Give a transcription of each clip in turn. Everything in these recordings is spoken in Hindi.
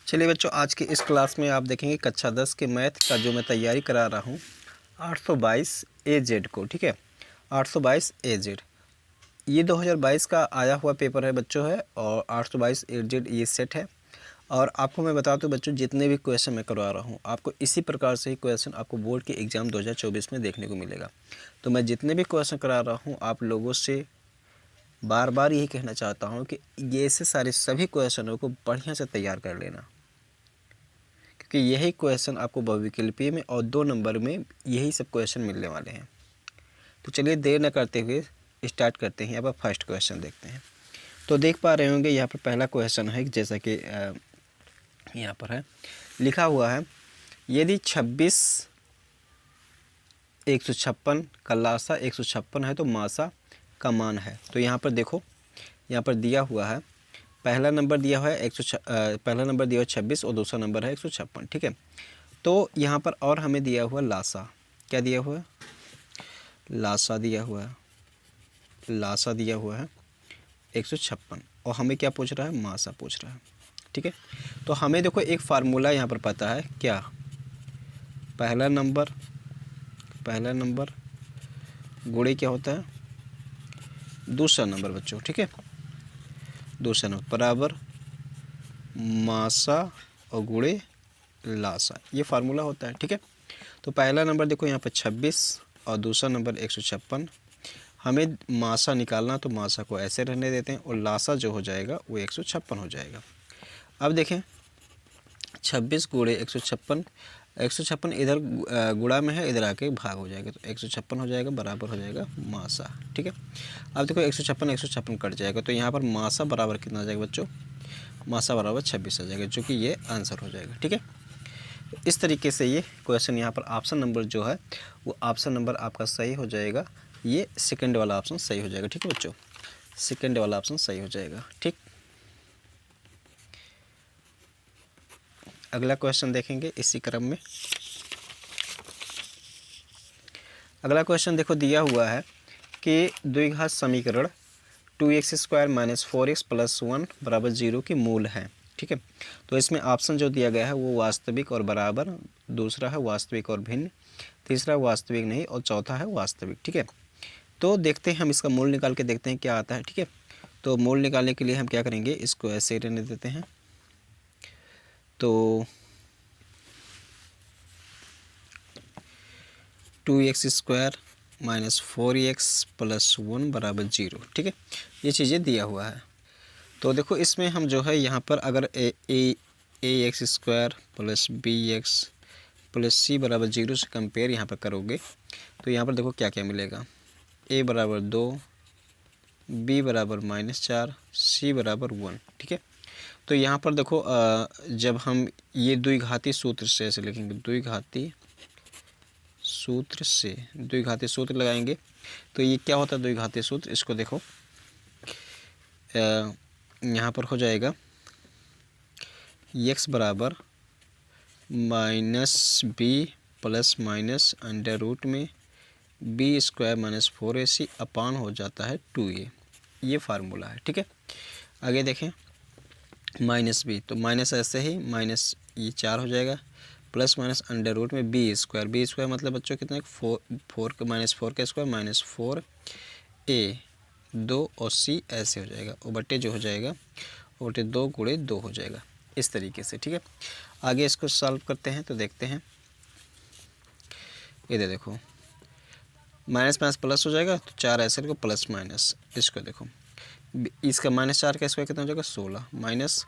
चलिए बच्चों, आज की इस क्लास में आप देखेंगे कक्षा 10 के मैथ का जो मैं तैयारी करा रहा हूँ 822 AZ को। ठीक है, 822 AZ ये 2022 का आया हुआ पेपर है बच्चों है, और 822 AZ ये सेट है। और आपको मैं बता दूं बच्चों, जितने भी क्वेश्चन मैं करवा रहा हूँ आपको इसी प्रकार से ही क्वेश्चन आपको बोर्ड के एग्ज़ाम 2024 में देखने को मिलेगा। तो मैं जितने भी क्वेश्चन करा रहा हूँ आप लोगों से बार बार यही कहना चाहता हूँ कि ये ऐसे सारे सभी क्वेश्चनों को बढ़िया से तैयार कर लेना, क्योंकि यही क्वेश्चन आपको बहुविकल्पीय में और 2 नंबर में यही सब क्वेश्चन मिलने वाले हैं। तो चलिए देर न करते हुए स्टार्ट करते हैं। यहाँ पर फर्स्ट क्वेश्चन देखते हैं। तो देख पा रहे होंगे यहाँ पर पहला क्वेश्चन है, जैसा कि यहाँ पर है लिखा हुआ है, यदि 26 156 का लासा 156 है तो मासा का मान है। तो यहाँ पर देखो, यहाँ पर दिया हुआ है पहला नंबर दिया हुआ है पहला नंबर दिया हुआ 26 और दूसरा नंबर है 156। ठीक है, तो यहाँ पर और हमें दिया हुआ लासा, क्या दिया हुआ है, लासा दिया हुआ है, लासा दिया हुआ है 156, और हमें क्या पूछ रहा है, मासा पूछ रहा है। ठीक है, तो हमें देखो एक फार्मूला यहाँ पर पता है, क्या, पहला नंबर गुणे क्या होता है, दूसरा नंबर बच्चों। ठीक है, दूसरा नंबर बराबर मासा और गुणे लासा, ये फार्मूला होता है। ठीक है, तो पहला नंबर देखो यहाँ पर 26 और दूसरा नंबर 156। हमें मासा निकालना, तो मासा को ऐसे रहने देते हैं और लासा जो हो जाएगा वो 156 हो जाएगा। अब देखें 26 गुणे 156, 156 इधर गुणा में है, इधर आके भाग हो जाएगा, तो 156 हो जाएगा बराबर हो जाएगा मासा। ठीक है, अब देखो 156 कट जाएगा, तो यहाँ पर मासा बराबर कितना आ जाएगा बच्चों, मासा बराबर 26 आ जाएगा, जो कि ये आंसर हो जाएगा। ठीक है, इस तरीके से ये क्वेश्चन यहाँ पर ऑप्शन नंबर जो है वो ऑप्शन नंबर आपका सही हो जाएगा, ये सेकंड वाला ऑप्शन सही हो जाएगा। ठीक है बच्चों, सेकंड वाला ऑप्शन सही हो जाएगा। ठीक, अगला क्वेश्चन देखेंगे इसी क्रम में। अगला क्वेश्चन देखो दिया हुआ है कि द्विघात समीकरण 2x² - 4x + 1 = 0 की मूल है। ठीक है, तो इसमें ऑप्शन जो दिया गया है वो वास्तविक और बराबर, दूसरा है वास्तविक और भिन्न, तीसरा वास्तविक नहीं, और चौथा है वास्तविक। ठीक है, तो देखते हैं हम इसका मूल निकाल के देखते हैं क्या आता है। ठीक है, तो मूल निकालने के लिए हम क्या करेंगे, इसको ऐसे रहने देते हैं। तो 2x² - 4x + 1 = 0। ठीक है, ये चीज़ें दिया हुआ है। तो देखो इसमें हम जो है यहाँ पर अगर ax² + bx + c = 0 से कंपेयर यहाँ पर करोगे, तो यहाँ पर देखो क्या क्या मिलेगा, a = 2, b = -4, c = 1। ठीक है, तो यहाँ पर देखो जब हम ये द्विघाती सूत्र से ऐसे लिखेंगे, द्विघाती सूत्र लगाएंगे, तो ये क्या होता है द्विघाती सूत्र, इसको देखो यहाँ पर हो जाएगा x बराबर -b + -√में b² - 4ac अपान हो जाता है 2a, ये फार्मूला है। ठीक है, आगे देखें -b, तो माइनस ऐसे ही माइनस ये 4 हो जाएगा, प्लस माइनस √ में b² मतलब बच्चों कितना, 4 का -4 -4a 2 और c ऐसे हो जाएगा, और बट्टे जो हो जाएगा वो बट्टे 2 गुणे 2 हो जाएगा, इस तरीके से। ठीक है, आगे इसको सॉल्व करते हैं तो देखते हैं, इधर देखो माइनस माइनस प्लस हो जाएगा, तो 4 ऐसे को प्लस माइनस, इसको देखो इसका -4 का स्क्वायर कितना हो जाएगा 16, माइनस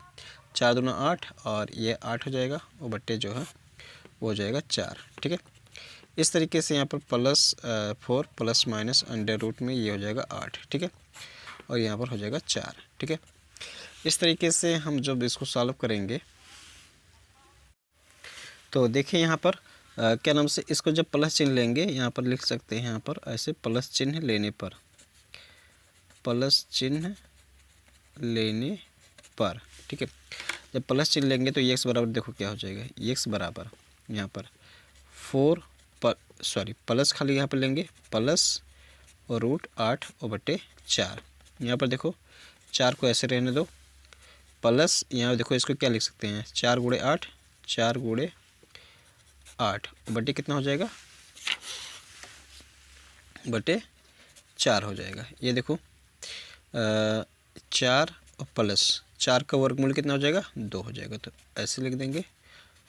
4 दूना 8 और ये 8 हो जाएगा, और बट्टे जो है वो हो जाएगा 4। ठीक है, इस तरीके से यहाँ पर +4 + माइनस √ में ये हो जाएगा 8। ठीक है, और यहाँ पर हो जाएगा 4। ठीक है, इस तरीके से हम जब इसको सॉल्व करेंगे तो देखिए यहाँ पर क्या नाम से, इसको जब प्लस चिन्ह लेंगे यहाँ पर लिख सकते हैं, यहाँ पर ऐसे प्लस चिन्ह लेने पर, ठीक है, जब प्लस चिन्ह लेंगे तो x बराबर देखो क्या हो जाएगा, x बराबर यहाँ पर 4 प्लस खाली यहाँ पर लेंगे प्लस और √8 और बटे 4, यहाँ पर देखो 4 को ऐसे रहने दो, प्लस यहाँ देखो इसको क्या लिख सकते हैं, 4 गुणे 8, 4 गुणे 8 बटे कितना हो जाएगा, बटे 4 हो जाएगा। ये देखो 4 और प्लस 4 का वर्गमूल कितना हो जाएगा, 2 हो जाएगा। तो ऐसे लिख देंगे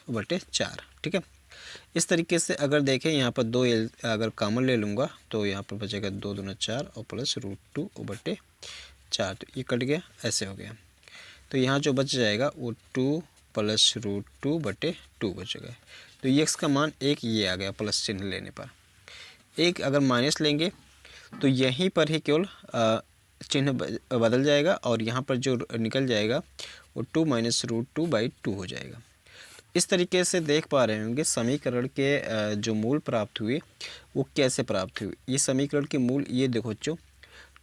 बटे 4, ठीक है। इस तरीके से अगर देखें यहाँ पर 2 अगर कॉमन ले लूँगा तो यहाँ पर बचेगा 2 दूना 4 और प्लस √2 बटे 4, तो ये कट गया, ऐसे हो गया। तो यहाँ जो बच जाएगा वो 2 प्लस √2 बटे 2 बचेगा। तो ये x का मान 1 ये आ गया प्लस चिन्ह लेने पर। एक अगर माइनस लेंगे तो यहीं पर ही केवल चिन्ह बदल जाएगा और यहाँ पर जो निकल जाएगा वो 2 माइनस √2/2 हो जाएगा। इस तरीके से देख पा रहे होंगे समीकरण के जो मूल प्राप्त हुए वो कैसे प्राप्त हुए। ये समीकरण के मूल ये देखो बच्चों,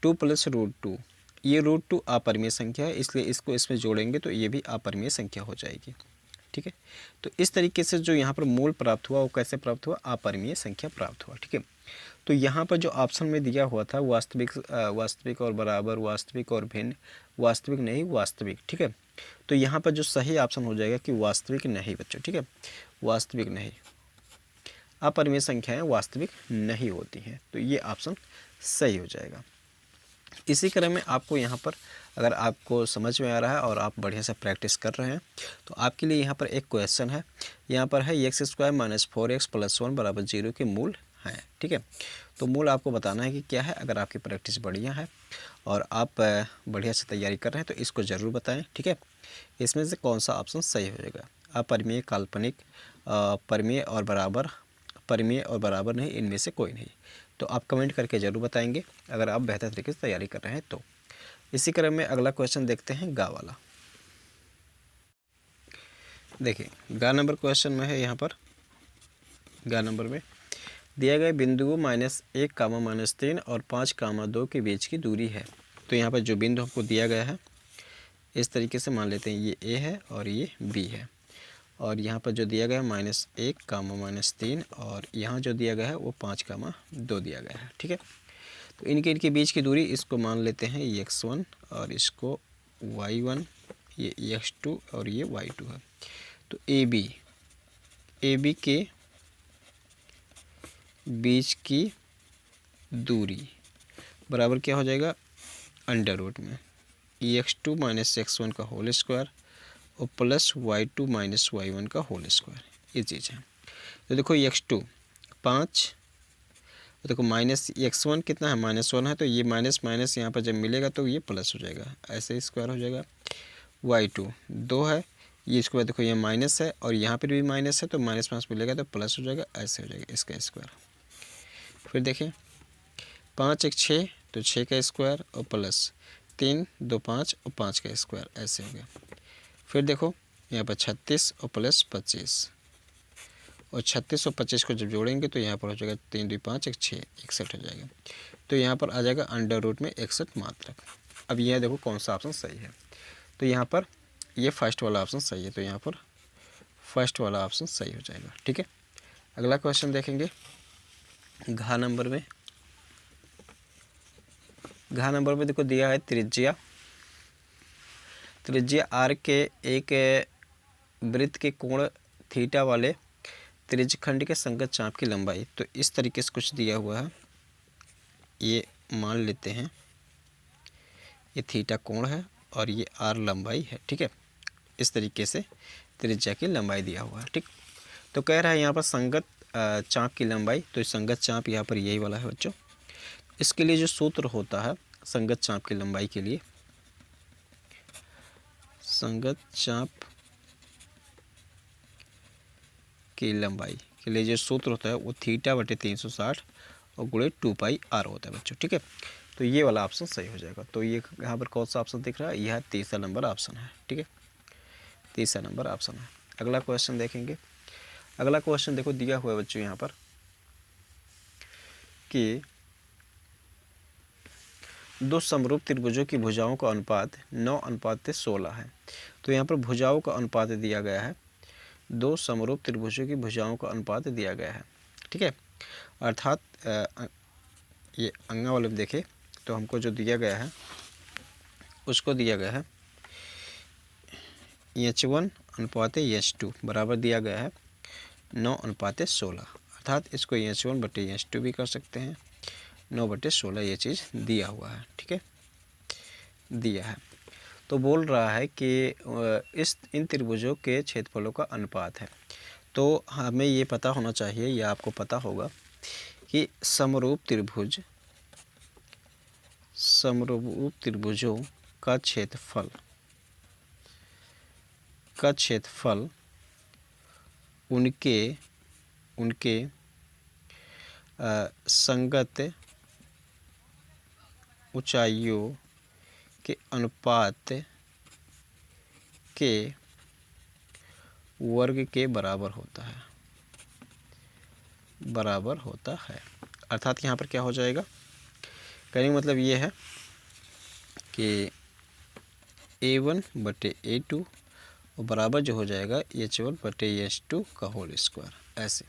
2 प्लस √2, ये √2 अपरिमेय संख्या है, इसलिए इसको इसमें जोड़ेंगे तो ये भी अपरिमेय संख्या हो जाएगी, ठीक है। तो इस तरीके से जो यहाँ पर मूल प्राप्त हुआ वो कैसे प्राप्त हुआ, अपरिमेय संख्या प्राप्त हुआ, ठीक है। तो यहाँ पर जो ऑप्शन में दिया हुआ था वास्तविक और बराबर, वास्तविक और भिन्न, वास्तविक नहीं वास्तविक, ठीक है। तो यहाँ पर जो सही ऑप्शन हो जाएगा कि वास्तविक नहीं बच्चों, ठीक है, वास्तविक नहीं, अपरिमेय संख्याएं वास्तविक नहीं होती हैं, तो ये ऑप्शन सही हो जाएगा। इसी क्रम में आपको यहाँ पर अगर आपको समझ में आ रहा है और आप बढ़िया से प्रैक्टिस कर रहे हैं तो आपके लिए यहाँ पर एक क्वेश्चन है, यहाँ पर है x² - 4x + 1 = 0 के मूल हैं, ठीक है। तो मूल आपको बताना है कि क्या है। अगर आपकी प्रैक्टिस बढ़िया है और आप बढ़िया से तैयारी कर रहे हैं तो इसको ज़रूर बताएं, ठीक है। इसमें से कौन सा ऑप्शन सही हो जाएगा, अपरिमेय, काल्पनिक, परिमेय और बराबर, परिमेय और बराबर नहीं, इनमें से कोई नहीं। तो आप कमेंट करके ज़रूर बताएंगे अगर आप बेहतर तरीके से तैयारी कर रहे हैं तो। इसी क्रम में अगला क्वेश्चन देखते हैं गा वाला। देखिए गा नंबर क्वेश्चन में है, यहाँ पर गा नंबर में दिया गए बिंदुओं -1, -3 और 5, 2 के बीच की दूरी है। तो यहाँ पर जो बिंदु हमको दिया गया है इस तरीके से मान लेते हैं, ये A है और ये B है, और यहाँ पर जो दिया गया है -1, -3 और यहाँ जो दिया गया है वो 5, 2 दिया गया है, ठीक है। तो इनके बीच की दूरी इसको मान लेते हैं x1 और इसको y1, ये x2 और ये y2 है। तो AB के बीच की दूरी बराबर क्या हो जाएगा, अंडर रूट में x2 - x1 का होल स्क्वायर और प्लस y2 - y1 का होल स्क्वायर, ये चीज़ है। तो देखो x2 5, देखो -x1 कितना है, -1 है, तो ये माइनस माइनस यहाँ पर जब मिलेगा तो ये प्लस हो जाएगा, ऐसे स्क्वायर हो जाएगा। y2 2 है, ये स्क्वायर देखो ये माइनस है और यहाँ पर भी माइनस है, तो माइनस मिलेगा तो प्लस हो जाएगा, ऐसे हो जाएगा इसका स्क्वायर। फिर देखें 5 1 6, तो 6 का स्क्वायर और प्लस 3 2 5 और 5 का स्क्वायर, ऐसे हो गया। फिर देखो यहाँ पर 36 और प्लस 25, और 36 और 25 को जब जोड़ेंगे तो यहाँ पर हो जाएगा 3 2 5 1 6, 61 हो जाएगा। तो यहाँ पर आ जाएगा अंडर रूट में 61 मात्रक। अब यह देखो कौन सा ऑप्शन सही है, तो यहाँ पर ये फर्स्ट वाला ऑप्शन सही है, तो यहाँ पर फर्स्ट वाला ऑप्शन सही हो जाएगा, ठीक है। अगला क्वेश्चन देखेंगे घ नंबर में। घ नंबर में देखो दिया है त्रिज्या आर के एक वृत्त के कोण थीटा वाले त्रिज्यखंड के संगत चाप की लंबाई। तो इस तरीके से कुछ दिया हुआ है, ये मान लेते हैं ये थीटा कोण है और ये आर लंबाई है, ठीक है। इस तरीके से त्रिज्या की लंबाई दिया हुआ है, ठीक। तो कह रहा है यहाँ पर संगत चाप की लंबाई, तो संगत चाप यहाँ पर यही वाला है बच्चों। इसके लिए जो सूत्र होता है संगत चाप की लंबाई के लिए, संगत चाप की लंबाई के लिए जो सूत्र होता है वो θ/360 और गुणे 2πr होता है बच्चों, ठीक है। तो ये वाला ऑप्शन सही हो जाएगा। तो ये यहाँ पर कौन सा ऑप्शन दिख रहा है, यह तीसरा नंबर ऑप्शन है, ठीक है, तीसरा नंबर ऑप्शन है। अगला क्वेश्चन देखेंगे। अगला क्वेश्चन देखो दिया हुआ है बच्चों यहाँ पर कि दो समरूप त्रिभुजों की भुजाओं का अनुपात 9:16 है। तो यहाँ पर भुजाओं का अनुपात दिया गया है, दो समरूप त्रिभुजों की भुजाओं का अनुपात दिया गया है, ठीक है। अर्थात ये अंगा वाले में देखें तो हमको जो दिया गया है उसको दिया गया है H1 अनुपात H2 बराबर दिया गया है 9:16, अर्थात इसको H1/H2 भी कर सकते हैं। 9/16 ये चीज़ दिया हुआ है, ठीक है, दिया है। तो बोल रहा है कि इन त्रिभुजों के क्षेत्रफलों का अनुपात है। तो हमें ये पता होना चाहिए, या आपको पता होगा कि समरूप त्रिभुजों का क्षेत्रफल उनके संगत ऊंचाइयों के अनुपात के वर्ग के बराबर होता है। अर्थात यहाँ पर क्या हो जाएगा, कहने का मतलब ये है कि A1/A2 और बराबर जो हो जाएगा H1/H2 का होल स्क्वायर, ऐसे।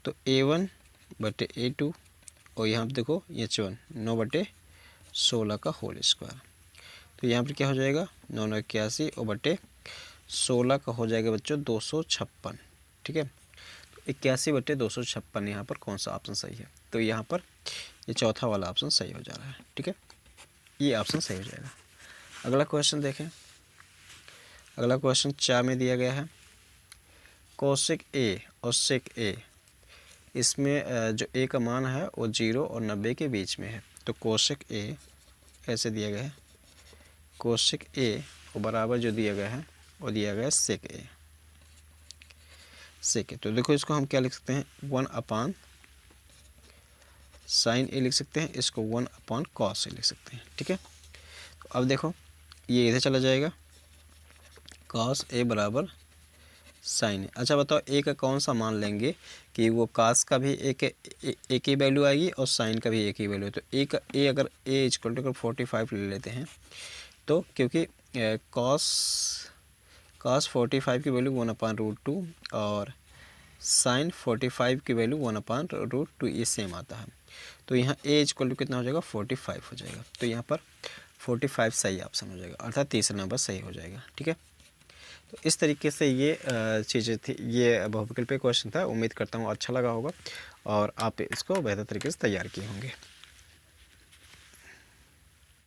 तो A1/A2 और यहाँ पर देखो H1 9/16 का होल स्क्वायर। तो यहाँ पर क्या हो जाएगा 981 और बटे 16 का हो जाएगा बच्चों 256, ठीक है। तो 81/256 यहाँ पर कौन सा ऑप्शन सही है? तो यहाँ पर ये चौथा वाला ऑप्शन सही हो जा रहा है, ठीक है, ये ऑप्शन सही हो जाएगा। अगला क्वेश्चन देखें। अगला क्वेश्चन 4 में दिया गया है कोसेक A और सेक A, इसमें जो A का मान है वो 0 और 90 के बीच में है। तो कोसेक A ऐसे दिया गया है, कोसेक A और बराबर जो दिया गया है वो दिया गया है सेक A। तो देखो इसको हम क्या लिख सकते हैं, 1/sin A लिख सकते हैं, इसको 1/cos A लिख सकते हैं, ठीक है। तो अब देखो ये इधर चला जाएगा, cos A बराबर sin A। अच्छा बताओ A का कौन सा मान लेंगे कि वो cos का भी एक ही वैल्यू आएगी और sin का भी एक ही वैल्यू है। तो A अगर A = 45 ले लेते हैं, तो क्योंकि cos 45 की वैल्यू 1/√2 और sin 45 की वैल्यू 1/√2, ये सेम आता है। तो यहाँ A = कितना हो जाएगा 45 हो जाएगा। तो यहाँ पर 45 सही ऑप्शन हो जाएगा, अर्थात तीसरा नंबर सही हो जाएगा, ठीक है। तो इस तरीके से ये चीज़ें थी, ये बहुविकल्पीय क्वेश्चन था। उम्मीद करता हूँ अच्छा लगा होगा और आप इसको बेहतर तरीके से तैयार किए होंगे।